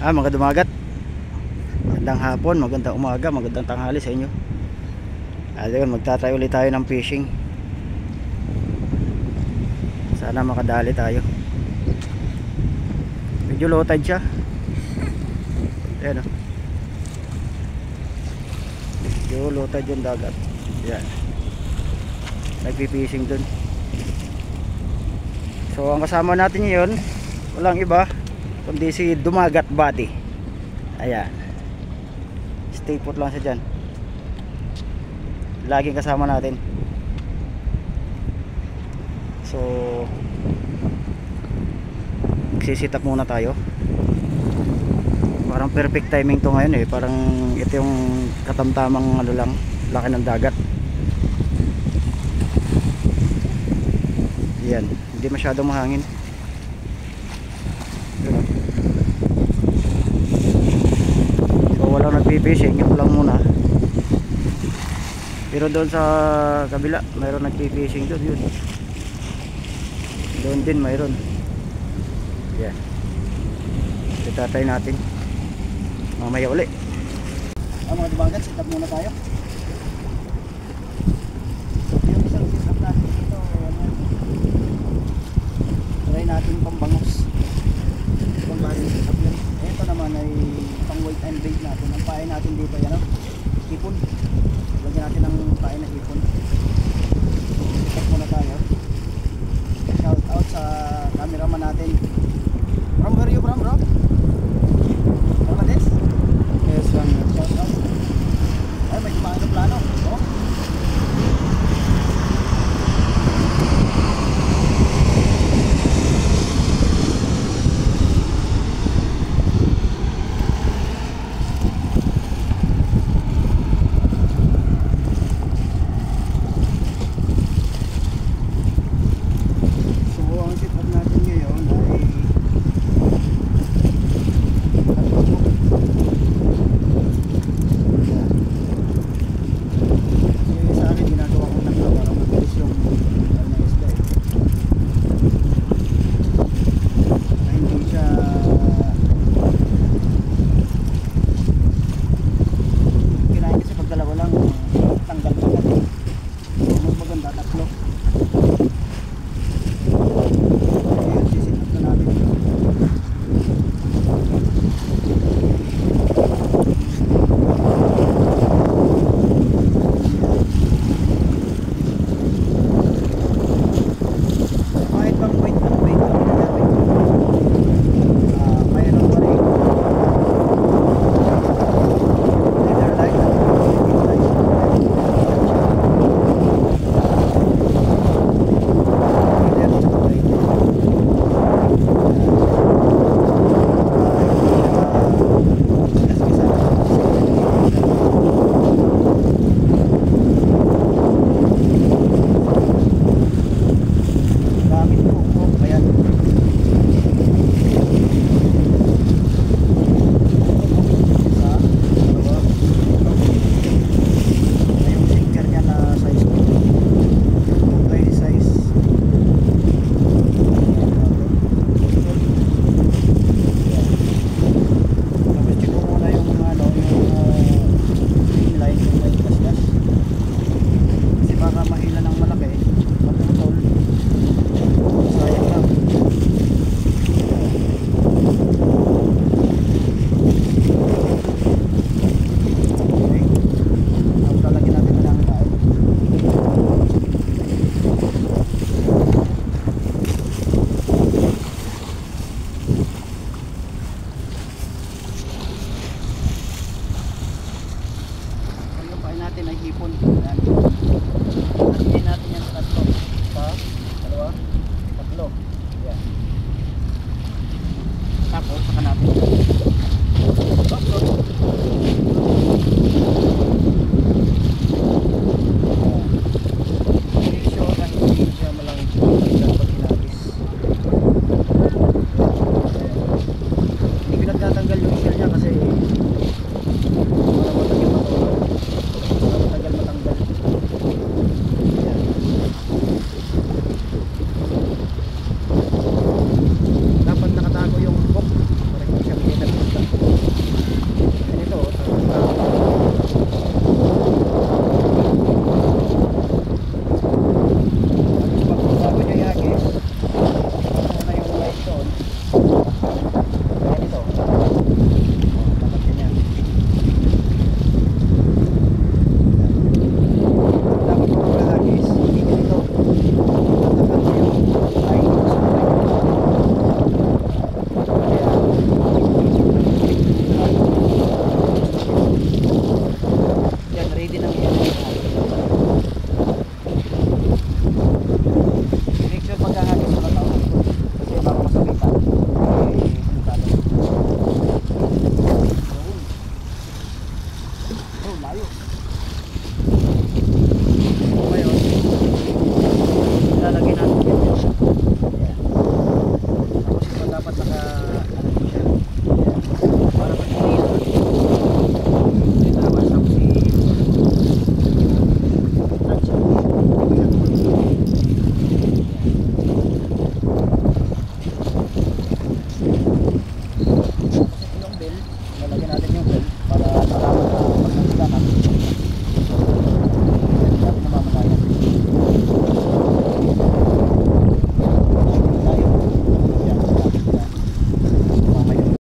Mga dumagat, magandang hapon, magandang umaga, magandang tanghali sa inyo. Ayun, magtatry ulit tayo ng fishing. Sana makadali tayo. Medyo low tide siya. Ayan o. Medyo low tide yung dagat. Ayan, nagpipishing dun. So ang kasama natin ngayon, walang iba kundi si Dumagat Buddy. Ayan, stay put lang siya dyan. Laging kasama natin. So magsisit up muna tayo. Parang perfect timing to ngayon eh. Parang ito yung katamtamang ano lang, laki ng dagat. Yan, hindi masyadong mahangin. So walang nagpipishing, ito lang muna. Pero doon sa kabila mayroon nagpipishing doon, yun. Doon din mayroon. Yan, itatry natin mamaya uli. Mga dumagat, sit up muna tayo. Yung isang sit up natin dito, try natin pambangos, pambaring sit up yan. Ito naman ay pang weight and bait natin. Ang pain natin dito yan, hipon. Lagyan natin ng pain na hipon. Sit up muna tayo. Shout out sa cameraman natin. From where you from, bro? Bangladesh? Yes, Bangladesh. Shout out. Ay, may kumain ng plano. Oh. Tapos saka natin